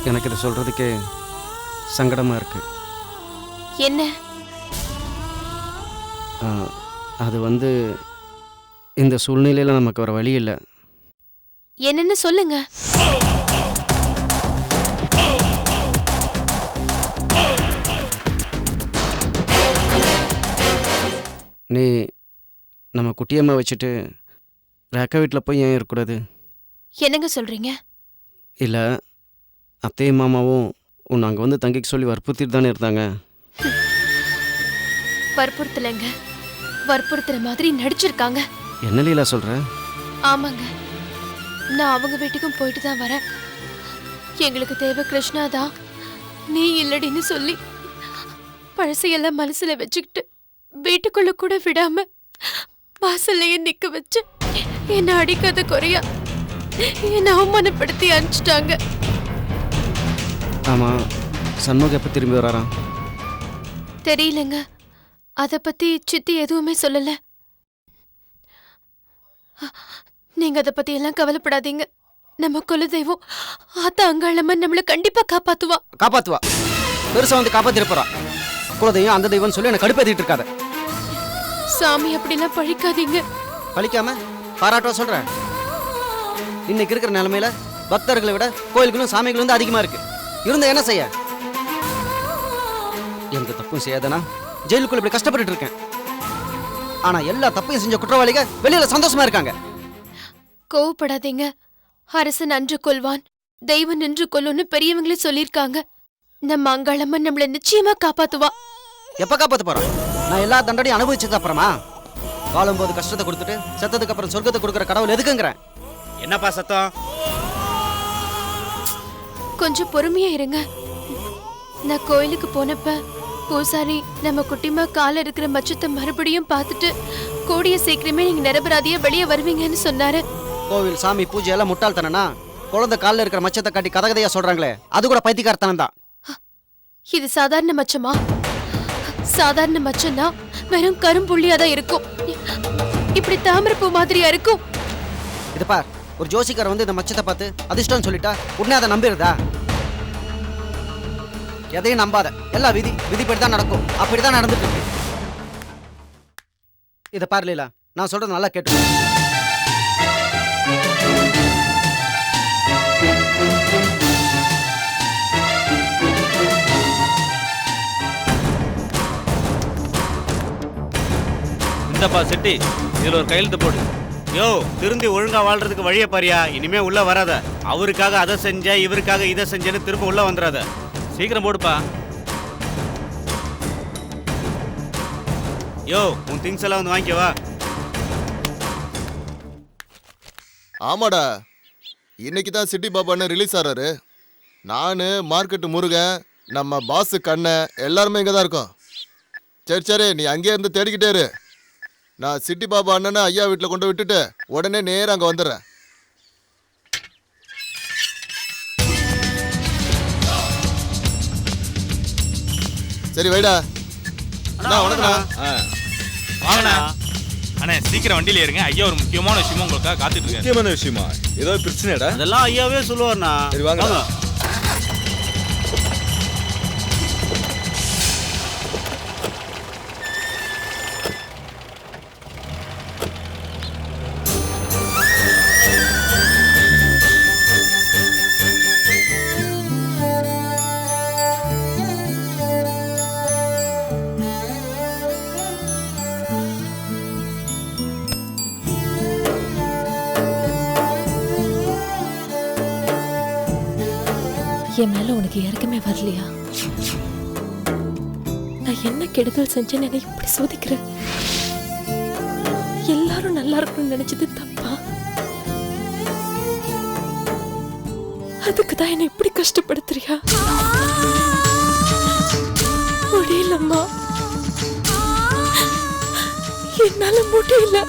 எனக்கு இதை சொல்றதுக்கே சங்கடமா இருக்கு. என்ன? அது வந்து இந்த சூழ்நிலையில நமக்கு வர வழி இல்லை. என்னன்னு சொல்லுங்க. நீ நம்ம குட்டியம்மா வச்சுட்டு ரேக்கா வீட்டில் போய் ஏன் இருக்கக்கூடாது? என்னங்க சொல்றீங்க? இல்லை, அத்தையும் மாமாவும் உன்னை அங்கே வந்து தங்கிக்க சொல்லி வற்புறுத்திட்டு தானே இருந்தாங்க. வற்புறுத்தலைங்க, வற்புறுத்துற மாதிரி நடிச்சிருக்காங்க. என்ன லீலா சொல்ற? ஆமாங்க, நான் அவங்க வீட்டுக்கும் போயிட்டு தான் வரேன். எங்களுக்கு தேவை கிருஷ்ணா தான், நீ இல்லடின்னு சொல்லி பழசையெல்லாம் மனசுல வச்சுக்கிட்டு வீட்டுக்குள்ள கூட விடாம வாசல்லையே நிக்க வச்சு என்ன அடிக்காத குறையா என்ன அவமானப்படுத்தி அனுப்பிச்சிட்டாங்க. ஆமா, சண்முகம் எப்போ திரும்பி வராராம்? தெரியலங்க, அத பத்தி சித்தி எதுவுமே சொல்லல. நீங்க அத பத்தி எல்லாம் கவலைப்படாதீங்க. நம்ம குலதெய்வம் ஆத்தா அங்காளம்மன் நம்மள கண்டிப்பா காப்பாத்துவா. காப்பாத்துவா? பெருசா வந்து காப்பாத்திர போறா. குலதெய்வம் அந்த தெய்வம் சொல்லி என்ன கடுப்பேத்திட்டு இருக்காத. சாமி அப்படிலாம் பழிக்காதீங்க. பழிக்காம பாராட்டுவா சொல்றேன். இன்னைக்கு இருக்கிற நிலைமையில பக்தர்களை விட கோயில்களும் சாமிகளும் வந்து அதிகமா இருக்கு. இருந்த என்ன செய்ய? எந்த தப்பும் செய்யாதனா ஜெயிலுக்குள்ள இப்படி கஷ்டப்பட்டு இருக்கேன். ஆனா எல்லா தப்பையும் செஞ்ச குற்றவாளிகள் வெளியில சந்தோஷமா இருக்காங்க. கோவப்படாதீங்க. அரசன் அன்று கொல்வான், தெய்வம் நின்று கொல்லுன்னு பெரியவங்களே சொல்லியிருக்காங்க. நம்ம அங்காளம்மன் நம்மள நிச்சயமா காப்பாத்துவா. எப்ப காப்பாத்த போறோம்? நான் எல்லா தண்டனையும் அனுபவிச்சது அப்புறமா? வாழும்போது கஷ்டத்தை கொடுத்துட்டு செத்ததுக்கு அப்புறம் சொர்க்கத்தை கொடுக்குற கடவுள் எதுக்குங்கிறேன். என்னப்பா சத்தம்? கொஞ்சம் பொறுமையா இருங்க. நான் கோயிலுக்கு போனப்ப பூசாரி நம்ம குட்டிமா கால இருக்கிற மச்சத்தை மறுபடியும் பார்த்துட்டு கூடிய சீக்கிரமே நீங்க நிரபராதியா வெளியே வருவீங்கன்னு சொன்னாரு. கோவில் சாமி பூஜை எல்லாம் முட்டாள்தனா? குழந்தை காலில் இருக்கிற மச்சத்தை காட்டி கதகதையா சொல்றாங்களே, அது கூட பைத்தியக்காரத்தனம் தான். இது சாதாரண மச்சமா? சாதாரண மச்சம்னா வெறும் கரும்புள்ளியா தான் இருக்கும். இப்படி தாமரைப்பூ மாதிரியா இருக்கும். இது பார், ஒரு ஜோசிக்கார வந்து இந்த மச்சத்தை பார்த்து அதிர்ஷ்டம்னு சொல்லிட்டா உடனே அதை நம்பிடுறதா? எதையும் நம்பாத. எல்லாம் விதிப்படி தான் நடக்கும். அப்படிதான் நடந்துட்டு இருக்கு. இதை பார் லீலா, நான் சொல்றது நல்லா கேட்டு. இந்தப்பா செட்டி, இதுல ஒரு கையெழுத்து போடு. யோ, திருந்தி ஒழுங்கா வாழ்றதுக்கு வழியை பாரியா. இனிமே உள்ள வராத. அவருக்காக அதை செஞ்ச, இவருக்காக இதை செஞ்சேன்னு திரும்ப உள்ள வந்துடாத. சீக்கிரம் போடுப்பா. யோ, உன் திங்ஸ் எல்லாம் வந்து வாங்கிக்கவா. ஆமாடா, இன்னைக்கு தான் சிட்டி பாபான்னு ரிலீஸ் ஆறாரு. நான் மார்க்கெட்டு முருகன், நம்ம பாஸ் கண்ணன் எல்லாருமே இங்கே தான் இருக்கோம். சரி நீ அங்கேயே இருந்து தேடிக்கிட்டே இரு. நான் சிட்டி பாபா அண்ணனை ஐயா வீட்டில் கொண்டு விட்டுட்டு உடனே நேரம் அங்கே வந்துடுறேன். சரி வைடா. வாங்கண்ணா. அண்ணே, சீக்கிரம் வண்டியில ஏறுங்க. ஐயா ஒரு முக்கியமான விஷயமா உங்களுக்காக காத்துட்டு இருக்காரு. முக்கியமான விஷயமா? ஏதோ பிரச்சனைடா? அதெல்லாம் ஐயாவே சொல்லுவார்ண்ணா. சரி வாங்க. என் மேல உனக்கு இறக்கமே வரலையா? நான் என்ன கெடுதல் செஞ்சேன்னு என்னை இப்படி சோதிக்கிற? எல்லாரும் நல்லா இருக்கணும்னு நினைச்சது தப்பா? அதுக்கு தான் என்னை இப்படி கஷ்டப்படுத்துறியா? முடியலம்மா, என்னால முடியல.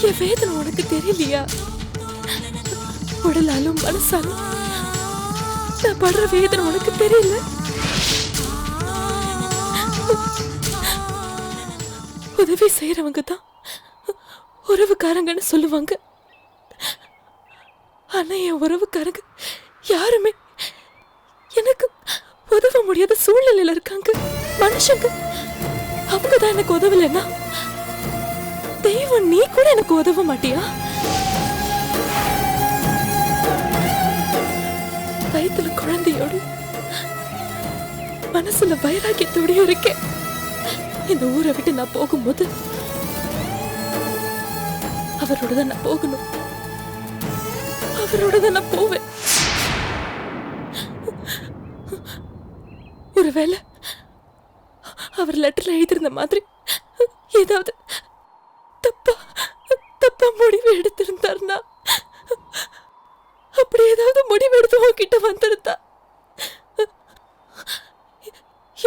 என் வேதனை உனக்கு தெரியலையா? உடலாலும் மனசாலும் நான் படுற வேதனை உனக்கு தெரியல. உதவி செய்யறவங்க தான் உறவுக்காரங்கன்னு சொல்லுவாங்க. ஆனா என் உறவுக்காரங்க யாருமே எனக்கு உதவ முடியாத சூழ்நிலையில இருக்காங்க. மனுஷங்க அவங்கதான் எனக்கு உதவலைன்னா தெய்வம் நீ கூட எனக்கு உதவ மாட்டியா? வயிற்றுல குழந்தையோடு மனசுல வைராக்கியத்தோடயும் இருக்கேன். இந்த ஊரை விட்டு நான் போகும்போது அவரோட தான் நான் போகணும். அவரோட தான் நான் போவேன். ஒருவேளை அவர் லெட்டர்ல எழுதிருந்த மாதிரி ஏதாவது தப்பா முடிவு எடுத்திருந்தார்னா, அப்படி ஏதாவது முடிவு எடுத்து உன்கிட்ட வந்திருந்தா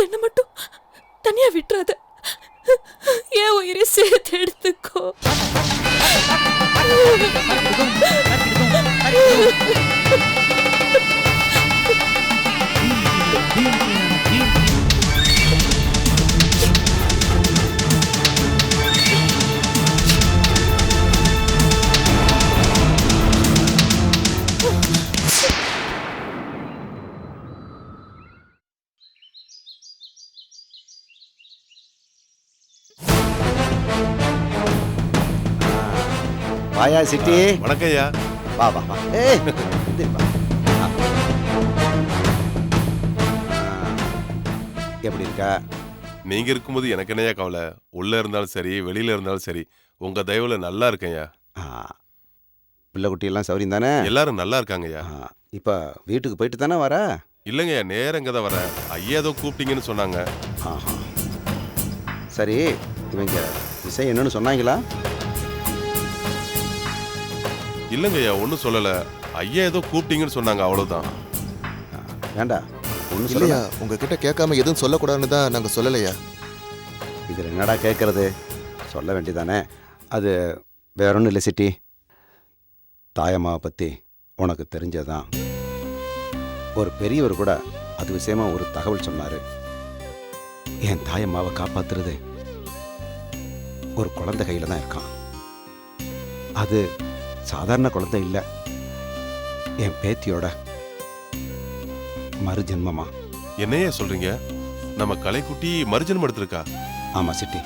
என்ன மட்டும் தனியா விட்டுறாத. ஏன் உயிரை சேர்த்து எடுத்துக்கோ. வாயா சிட்டி. வணக்கம் ஐயா. வா வா வா. ஏய் இது வா. எப்படி இருக்கா? நீங்க இருக்கும்போது எனக்கு என்னையா கவலை? உள்ள இருந்தாலும் சரி, வெளியில இருந்தாலும் சரி, உங்க தயவுல நல்லா இருக்கேன்யா. பிள்ளை குட்டியெல்லாம் சௌரியம் தானே? எல்லாரும் நல்லா இருக்காங்கய்யா. இப்போ வீட்டுக்கு போயிட்டு தானே வர? இல்லைங்கய்யா, நேரம் இங்கே தான் வரேன். ஐயா ஏதோ கூப்பிட்டீங்கன்னு சொன்னாங்க. சரி, இவங்க விஷயம் என்னன்னு சொன்னாங்களா? இல்லைங்கய்யா, ஒன்றும் சொல்லலை. ஐயா ஏதோ கூப்பிட்டீங்கன்னு சொன்னாங்க, அவ்வளோதான். ஏண்டா ஒன்றும் இல்லையா, சொல்லலையா? உங்ககிட்ட கேட்காம எதுவும் சொல்லக்கூடாதுன்னு தான் நாங்கள் சொல்லலையா. இதில் என்னடா கேட்கறது? சொல்ல வேண்டியதானே. அது வேற ஒன்றும் இல்லை சிட்டி. தாயம்மாவை பற்றி உனக்கு தெரிஞ்சதான். ஒரு பெரியவர் கூட அது விஷயமா ஒரு தகவல் சொன்னார். என் தாயம்மாவை காப்பாத்துறது ஒரு குழந்தை கையில் தான் இருக்கான். அது சாதாரண குழந்தை இல்லை, என் பேத்தியோட மறுஜென்மமா. என்னையே சொல்றீங்க? நம்ம கலைக்குட்டி மறுஜென்மம் எடுத்திருக்கா? ஆமாம் சிட்டி,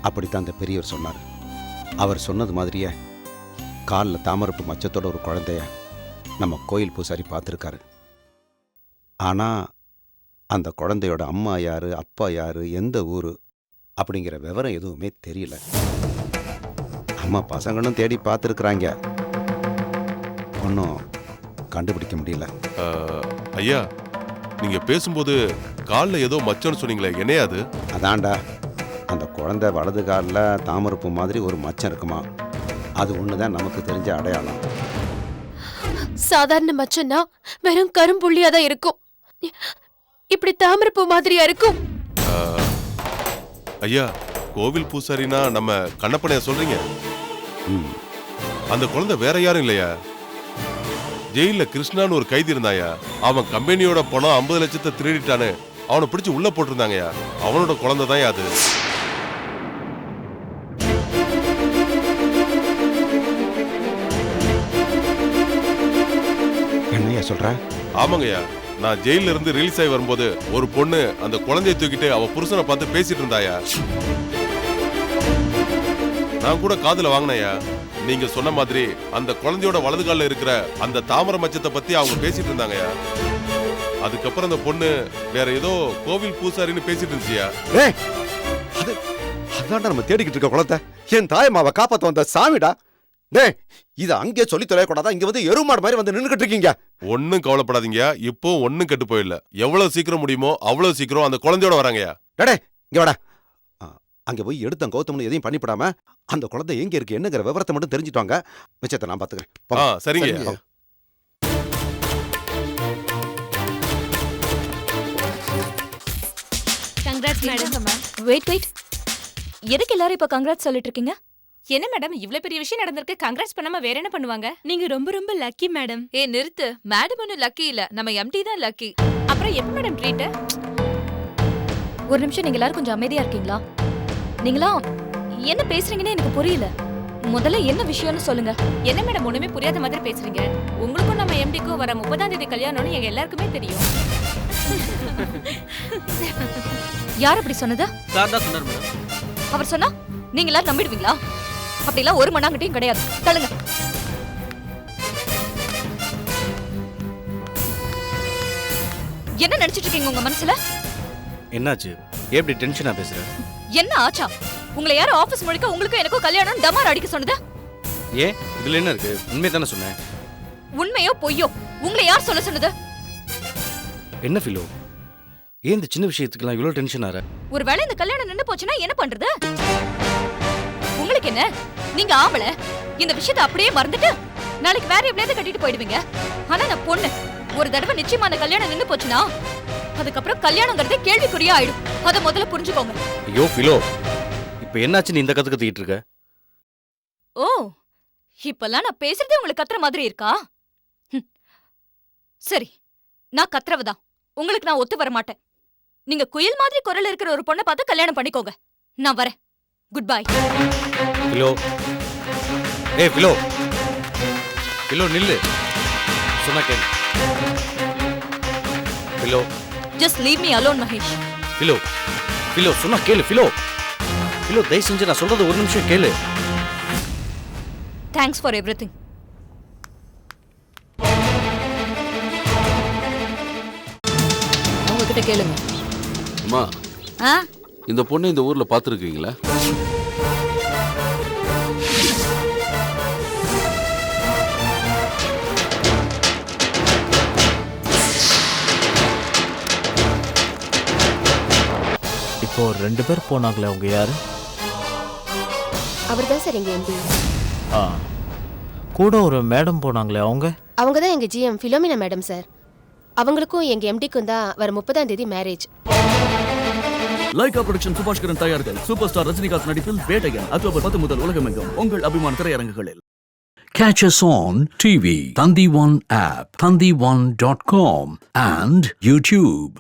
அப்படித்தான் அந்த பெரியவர் சொன்னார். அவர் சொன்னது மாதிரியே காலில் தாமரப்பு மச்சத்தோட ஒரு குழந்தைய நம்ம கோயில் பூசாரி பார்த்துருக்காரு. ஆனால் அந்த குழந்தையோட அம்மா யாரு, அப்பா யாரு, எந்த ஊர் அப்படிங்கிற விவரம் எதுவுமே தெரியல. அம்மா பசங்களும் தேடி பார்த்துருக்குறாங்க, ஒன்றும் கண்டுபிடிக்க முடியல. ஐயா, நீங்க பேசும்போது காலில் ஏதோ மச்சம்னு சொன்னீங்களே, என்னையா அது? அதான்டா, அந்த குழந்தை வலது காலில் தாமரப்பு மாதிரி ஒரு மச்சம் இருக்குமா. அது ஒன்று தான் நமக்கு தெரிஞ்ச அடையாளம். சாதாரண மச்சம்னா வெறும் கரும்புள்ளியா தான் இருக்கும். இப்படி தாமரப்பூ மாதிரியா இருக்கும்? ஐயா, கோவில் பூசாரினா நம்ம கண்ணப்பனையா சொல்றீங்க? அந்த குழந்தை வேற யாரும் இல்லையா? ஜெயில கிருஷ்ணான்னு ஒரு கைதி இருந்தாயா, அவன் கம்பெனியோட பணம் 50 லட்சத்தை திருடிட்டானு அவனை பிடிச்சு உள்ள போட்டிருந்தாங்கயா. அவனோட குழந்தை தான் அது. என்னையா சொல்ற? ஆமாங்கய்யா, நான் ஜெயில இருந்து ரிலீஸ் ஆகி வரும்போது ஒரு பொண்ணு அந்த குழந்தையை தூக்கிட்டு அவ புருஷனை பார்த்து பேசிட்டு இருந்தாயா. நான் கூட காதுல வாங்கினயா. நீங்க சொன்ன மாதிரி அந்த குழந்தையோட வலது காலில் இருக்கிற அந்த தாமரை மச்சத்தை பத்தி அவங்க பேசிட்டு இருந்தாங்கயா. அதுக்கப்புறம் அந்த பொண்ணு வேற ஏதோ கோவில் பூசாரின்னு பேசிட்டு இருந்துச்சியா. அதான்டா நம்ம தேடிக்கிட்டு இருக்க குழந்தை. என் தாயம்மாவை காப்பாத்த வந்த சாமிடா. டேய், இதை அங்கே சொல்லி தொலைக்கூடாதா? இங்க வந்து எருமாடு மாதிரி வந்து நின்றுகிட்டு இருக்கீங்க. ஒன்னும் கவலைப்படாதீங்க, இப்போ ஒன்னும் கெட்டு போயிடல. எவ்வளவு சீக்கிரம் முடியுமோ அவ்வளவு சீக்கிரம் அந்த குழந்தையோட வராங்கயா. டே, இங்க வாடா. அங்க போய் எடுத்தம் கௌதம்னு எதையும் பண்ணிவிடாம அந்த குழந்தை எங்க இருக்கு என்னங்கிற விவரத்தை மட்டும் தெரிஞ்சுட்டாங்க. மிச்சத்தை நான் பாத்துக்கிறேன். சரிங்க. Congrats madam. வெயிட், எதுக்கு எல்லாரும் இப்ப கங்க்ராட்ஸ் சொல்லிட்டு இருக்கீங்க? என்ன மேடம், இவ்ளோ பெரிய விஷயம் நடந்திருக்கு, கங்க்ராட்ஸ் பண்ணாம வேற என்ன பண்ணுவாங்க? நீங்க ரொம்ப ரொம்ப லக்கி மேடம். நிறுத்து, மேடம் ஒன்னும் லக்கி இல்ல, நம்ம எம்டி தான் லக்கி. அப்புறம் எப்ப மேடம் ட்ரீட்? ஒரு நிமிஷம், நீங்க எல்லாரும் கொஞ்சம் அமைதியா இருக்கீங்களா? நீங்களா என்ன பேசுறீங்கன்னு எனக்கு புரியல. முதல்ல என்ன விஷயம்னு சொல்லுங்க. என்ன மேடம் ஒண்ணுமே புரியாத மாதிரி பேசுறீங்க? உங்களுக்கும் நம்ம எம்டிக்கும் வர 30ஆம் தேதி கல்யாணம்னு எங்க எல்லாருக்குமே தெரியும். யார் அப்படி சொன்னது? சார் தான் சொன்னார் மேடம். அவர் சொன்னா நீங்க எல்லாரும் நம்பிடுவீங்களா? அப்படிலாம் ஒரு மண்ணாங்கட்டியும் கிடையாது. தள்ளுங்க. என்ன நினைச்சிட்டு இருக்கீங்க உங்க மனசுல? என்னாச்சு? எப்படி டென்ஷனா பேசுற? என்ன ஆச்சா? உங்களை யாரும் ஆபீஸ் முழுக்க உங்களுக்கு எனக்கும் கல்யாணம் டமார் அடிக்க சொன்னது? ஏன் இதுல என்ன இருக்கு? உண்மை தானே சொன்னேன். உண்மையோ பொய்யோ உங்களை யார் சொல்ல சொன்னது? என்ன ஃபிலோ, ஏன் இந்த சின்ன விஷயத்துக்குலாம் இவ்வளவு டென்ஷன் ஆற? ஒருவேளை இந்த கல்யாணம் நின்னு போச்சுன்னா என்ன பண்றது? உங்களுக்கு என்ன? நீங்க ஆம்பளை, இந்த விஷயத்தை அப்படியே மறந்துட்டு நாளைக்கு வேற எப்படியாவது கட்டிட்டு போயிடுவீங்க. ஆனா நான் பொண்ணு, ஒரு தடவை நிச்சயமான கல்யாணம் நின்னு போச்சுன்னா அதுக்கப்புறம் கல்யாணங்கிறதே கேள்விக்குறியா ஆயிடும். அதை முதல்ல புரிஞ்சுக்கோங்க. ஐயோ ஃபிலோ, இப்ப என்னாச்சு? நீ இந்த கத்து கத்திட்டு இருக்க? ஓ, இப்பெல்லாம் நான் பேசுறதே உங்களுக்கு கத்துற மாதிரி இருக்கா? சரி, நான் கத்துறவதான். உங்களுக்கு நான் ஒத்து வர மாட்டேன். நீங்க குயில் மாதிரி குரல் இருக்கிற ஒரு பொண்ணை பார்த்து கல்யாணம் பண்ணிக்கோங்க. நான் வரேன். Good bye. ஃபிலோ, ஏய் ஃபிலோ, ஃபிலோ நில்லு. சொன்னா கேளு. Philo, just leave me alone Mahesh. Philo, Philo சொன்னா கேளு. ஃபிலோ, ஃபிலோ தயவு செஞ்சு நான் சொல்றது ஒரு நிமிஷம் கேளு. Thanks for everything. உங்ககிட்ட கேளுங்க. அம்மா, இந்த பொண்ணை இந்த ஊர்ல பாத்துருக்கீங்களா? இப்போ 2 பேர் போனாங்களே, அவங்க யாரு? அவர் தான் சார் எங்க எம்பி. கூட ஒரு மேடம் போனாங்களே, அவங்க தான் எங்க ஜிஎம் ஃபிலோமினா மேடம் சார். அவங்களுக்கும் எங்க எம்டிக்கும் தான் வர 30ஆம் தேதி மேரேஜ். லைகா புரொடக்ஷன் சுபாஷ்கரன் தயாரித்தல் சூப்பர் ஸ்டார் ரஜினிகாந்த் நடிப்பில் வேட்டையன் அக்டோபர் 10 முதல் உலகமெங்கும் உங்கள் அபிமான திரையரங்குகளில். Catch us on TV, Thandivan app, thandivan.com and YouTube.